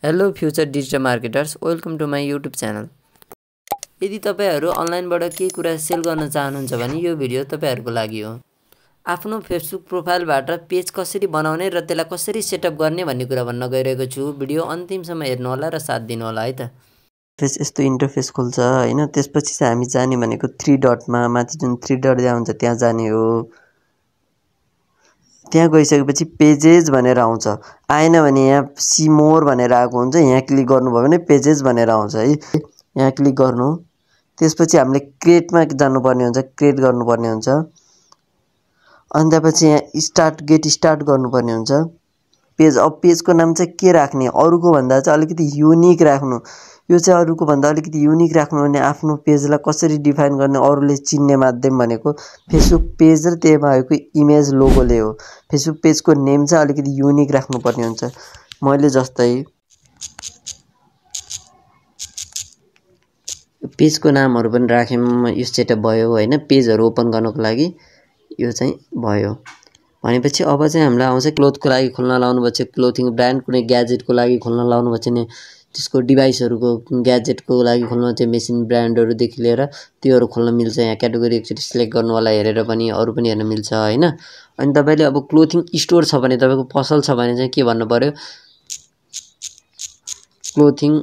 Hello future digital marketers, welcome to my YouTube channel. यदि तपाईहरु अनलाइनबाट केही कुरा सेल गर्न चाहनुहुन्छ भने यो भिडियो तपाईहरुको लागि हो। आफ्नो फेसबुक प्रोफाइलबाट पेज कसरी बनाउने र त्यसलाई कसरी सेटअप गर्ने भन्ने कुरा भन्न गइरहेको छु। भिडियो अन्तिमसम्म हेर्नु होला र साथ दिनु होला है त। यस्तो इन्टरफेस खुल्छ हैन। त्यसपछि चाहिँ हामी जाने भनेको 3 डटमा, माथि जुन 3 डट त्यहाँ हुन्छ त्यहाँ जाने हो। त्यहाँ गइसकेपछि पेजेस भनेर आउँछ। आएन भने यहाँ सी मोर भनेर आएको हुन्छ, यहाँ क्लिक गर्नुभयो भने पेजेस भनेर आउँछ है। यहाँ क्लिक गर्नु, त्यसपछि हामीले क्रिएटमा जानुपर्ने हुन्छ, क्रिएट गर्नुपर्ने हुन्छ। अनि त्यसपछि यहाँ गेट स्टार्ट गर्नुपर्ने हुन्छ। पेज, अब पेजको नाम चाहिँ के राख्ने, अरूको भन्दा चाहिँ अलिकति युनिक राख्नु। यो चाहिँ अरूको भन्दा अलिकति युनिक राख्नु भने आफ्नो पेजलाई कसरी डिफाइन गर्ने, अरूले चिन्ने माध्यम भनेको फेसबुक पेज र त्यहीमा भएको इमेज लोगोले हो। फेसबुक पेजको नेम चाहिँ अलिकति युनिक राख्नुपर्ने हुन्छ। मैले जस्तै पेजको नामहरू पनि राख्यौँ, यो सेटअप भयो हैन। पेजहरू ओपन गर्नको लागि यो चाहिँ भयो भनेपछि अब चाहिँ हामीलाई आउँछ क्लोथको लागि खोल्न लाउनु भएछ, क्लोथिङ ब्रान्ड, कुनै ग्याजेटको लागि खोल्न लाउनु भएछ नि, त्यसको डिभाइसहरूको ग्याजेटको लागि खोल्नु चाहिँ मेसिन ब्रान्डहरूदेखि लिएर त्योहरू खोल्न मिल्छ। यहाँ क्याटेगोरी एकचोटि सिलेक्ट गर्नु होला, हेरेर पनि अरू पनि हेर्न मिल्छ हैन। अनि तपाईले अब क्लोथिङ स्टोर छ भने, तपाईको पसल छ भने चाहिँ के भन्नु पर्यो, क्लोथिङ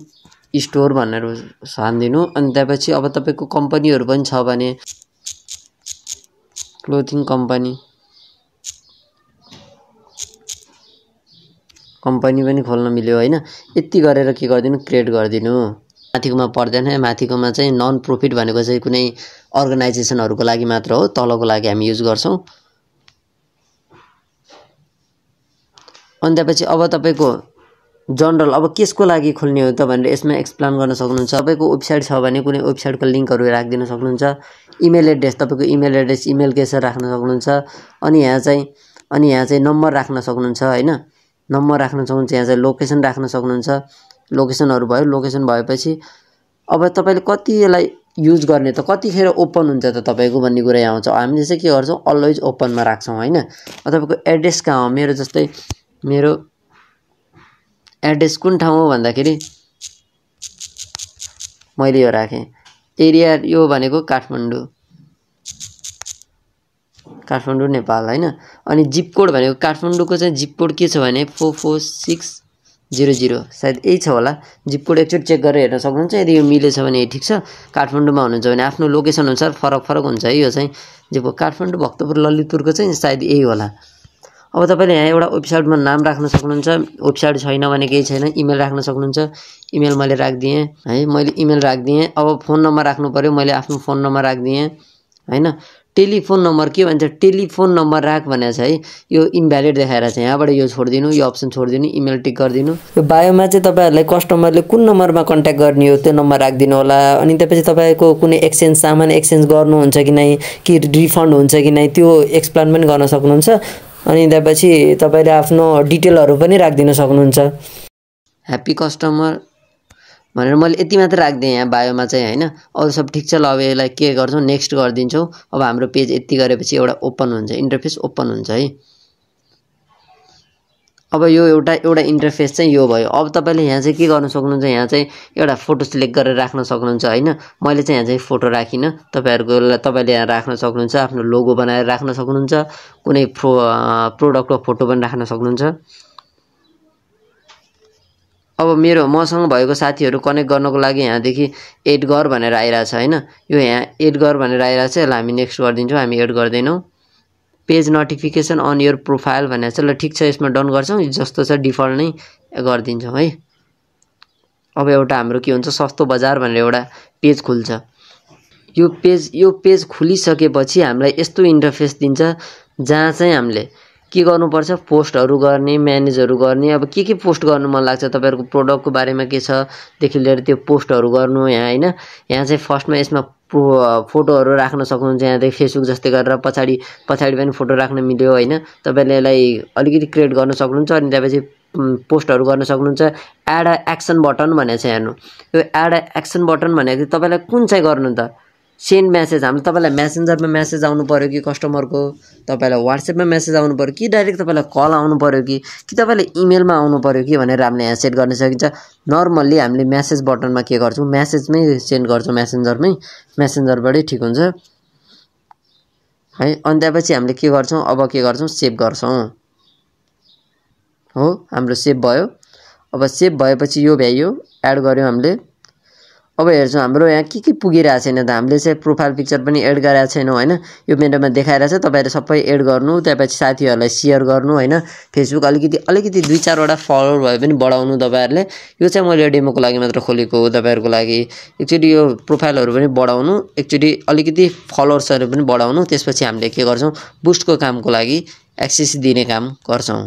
स्टोर भनेर हान्दिनु। अनि त्यसपछि अब तपाईको कम्पनीहरू पनि छ भने क्लोथिङ कम्पनी पनि खोल्न मिल्यो हैन। यति गरेर के गर्दिनु, क्रिएट गर्दिनु। माथिकोमा पर्दैन, माथिकोमा चाहिँ नन प्रॉफिट भनेको चाहिँ कुनै अर्गनाइजेसनहरुको लागि मात्र हो, तलको लागि हामी युज गर्छौं। अनि त्यसपछि अब तपाईको जनरल अब केसको लागि खोल्ने हो त भनेर यसमा एक्सप्लेन गर्न सक्नुहुन्छ। तपाईको वेबसाइट छ भने कुनै वेबसाइटको लिंकहरु राख्दिन सक्नुहुन्छ। इमेल एड्रेस, तपाईको इमेल एड्रेस, इमेल केस राख्न सक्नुहुन्छ। अनि यहाँ चाहिँ नम्बर राख्न सक्नुहुन्छ हैन। नम्बर राख्न सक्नुहुन्छ। यहाँ चाहिँ लोकेसन राख्न सक्नुहुन्छ। लोकेसनहरु भयो। लोकेसन भएपछि अब तपाईले कति यसलाई युज गर्ने त, कतिखेर ओपन हुन्छ त तपाईको भन्ने कुरा यहाँ आउँछ। हामीले चाहिँ के गर्छौं, अलवेज ओपनमा राख्छौं हैन। तपाईको एड्रेस कहाँ हो, मेरो जस्तै मेरो एड्रेस कुन ठाउँ हो भन्दाखेरि मैले यो राखे। एरिया यो भनेको काठमाडौँ नेपाल हैन। अनि जिप कोड भनेको काठमाडौँको चाहिँ जिप कोड के छ भने 44600, सायद यही छ होला। जिप कोड एकचोटि चेक गरेर हेर्न सक्नुहुन्छ। यदि यो मिलेछ भने यही ठीक छ। काठमाडौँमा हुनुहुन्छ भने आफ्नो लोकेसन अनुसार फरक हुन्छ है। यो चाहिँ जिप काठमाडौँ, भक्तपुर, ललितपुरको चाहिँ सायद यही होला। अब तपाईले यहाँ एउटा वेबसाइटमा नाम राख्न सक्नुहुन्छ। वेबसाइट छैन भने केही छैन, इमेल राख्न सक्नुहुन्छ। इमेल मैले राख्दिए है, मैले इमेल राख्दिए। अब फोन नम्बर राख्नु पर्यो, मैले आफ्नो फोन नम्बर राख्दिए हैन। टेलिफोन नम्बर के भन्छ, टेलिफोन नम्बर राख भनेको छ है। यो इनभ्यालिड देखाएर छ, यहाँबाट यो छोड्दिनु, यो अप्सन छोड्दिनु, इमेल टिक गर्दिनु। यो बायोमा चाहिँ तपाईहरुलाई कस्टमरले कुन नम्बरमा कन्ट्याक्ट गर्ने हो त्यो नम्बर राख्दिनु होला। अनि त्यसपछि तपाईको कुनै एक्सचेन्ज, सामान एक्सचेन्ज गर्नुहुन्छ कि नै, कि रिफन्ड हुन्छ कि नै, त्यो एक्सप्लेन पनि गर्न सक्नुहुन्छ। अनि त्यसपछि तपाईले आफ्नो डिटेलहरु पनि राख्दिन सक्नुहुन्छ। ह्यापी कस्टमर भनेर मैले यति मात्र राख्दिए यहाँ बायोमा चाहिँ हैन। अरु सब ठीक छ। ल अब यसलाई के गर्छौं, नेक्स्ट गर्दिन्छौं। अब हाम्रो पेज यति गरेपछि एउटा ओपन हुन्छ, इन्टरफेस ओपन हुन्छ है। अब यो एउटा इन्टरफेस चाहिँ यो भयो। अब तपाईले यहाँ चाहिँ के गर्न सक्नुहुन्छ, यहाँ चाहिँ एउटा फोटो सिलेक्ट गरेर राख्न सक्नुहुन्छ हैन। मैले चाहिँ यहाँ चाहिँ फोटो राखिन, तपाईले यहाँ राख्न सक्नुहुन्छ। आफ्नो लोगो बनाएर राख्न सक्नुहुन्छ। कुनै प्रोडक्टको फोटो पनि राख्न सक्नुहुन्छ। अब मेरो मसँग भएको साथीहरु कनेक्ट गर्नको लागि यहाँदेखि एड गर भनेर आइराछ हैन। यो यहाँ एड गर भनेर आइराछ। यसलाई हामी नेक्स्ट गर्दिन्छौं, हामी एड गर्दैनौं। Page notification on your profile भनेर छ। ल ठीक छ, यसमा डन गर्छौं। जस्तो छ डिफल्ट नै गर्दिन्छौं है। अब एउटा हाम्रो के हुन्छ, सस्तो बजार भनेर एउटा पेज खुल्छ। यो पेज खुलिसकेपछि हामीलाई यस्तो इन्टरफेस दिन्छ, जहाँ चाहिँ हामीले के गर्नुपर्छ, पोस्टहरु गर्ने, म्यानेजहरु गर्ने। अब के पोस्ट गर्नु मन लाग्छ, तपाईहरुको प्रोडक्टको बारेमा के छ देखि लिएर त्यो पोस्टहरु गर्नु यहाँ हैन। यहाँ चाहिँ फर्स्टमा यसमा फोटोहरु राख्न सक्नुहुन्छ। यहाँ चाहिँ फेसबुक जस्तै गरेर पछाडी पनि फोटो राख्न मिल्यो हैन। तपाईले यसलाई अलिकति क्रिएट गर्न सक्नुहुन्छ। अनि त्यसपछि पोस्टहरु गर्न सक्नुहुन्छ। एड एक्सन बटन भनेको छ हेर्नु। यो एड एक्सन बटन भनेको तपाईलाई कुन चाहिँ गर्नु त, सेन्ड मेसेज हामीले तपाईँलाई मेसेन्जरमा मेसेज आउनु पऱ्यो कि कस्टमरको, तपाईँलाई वाट्सएपमा मेसेज आउनु पऱ्यो कि डाइरेक्ट तपाईँलाई कल आउनु पऱ्यो कि तपाईँलाई इमेलमा आउनु पऱ्यो कि भनेर हामीले यहाँ सेट गर्न सकिन्छ। नर्मल्ली हामीले मेसेज बटनमा के गर्छौँ, मेसेजमै सेन्ड गर्छौँ, मेसेन्जरबाटै ठिक हुन्छ है। अनि त्यसपछि हामीले के गर्छौँ, अब के गर्छौँ, सेभ गर्छौँ हो। हाम्रो सेभ भयो। अब सेभ भएपछि यो भ्यायो एड गर्यौँ हामीले। अब हेर्छौँ हाम्रो यहाँ के पुगिरहेको छैन त, हामीले चाहिँ प्रोफाइल पिक्चर पनि एड गरेको छैनौँ होइन। यो मेन्यूमा देखाइरहेछ, तपाईँहरू सबै एड गर्नु, त्यसपछि साथीहरूलाई सेयर गर्नु होइन। फेसबुक अलिकति 2-4 वटा फलोवर भए पनि बढाउनु तपाईँहरूले। यो चाहिँ मैले डेमोको लागि मात्र खोलेको हो, तपाईँहरूको लागि। एकचोटि यो प्रोफाइलहरू पनि बढाउनु, एकचोटि अलिकति फलोवर्सहरू पनि बढाउनु। त्यसपछि हामीले के गर्छौँ, बुस्टको कामको लागि एक्सेस दिने काम गर्छौँ।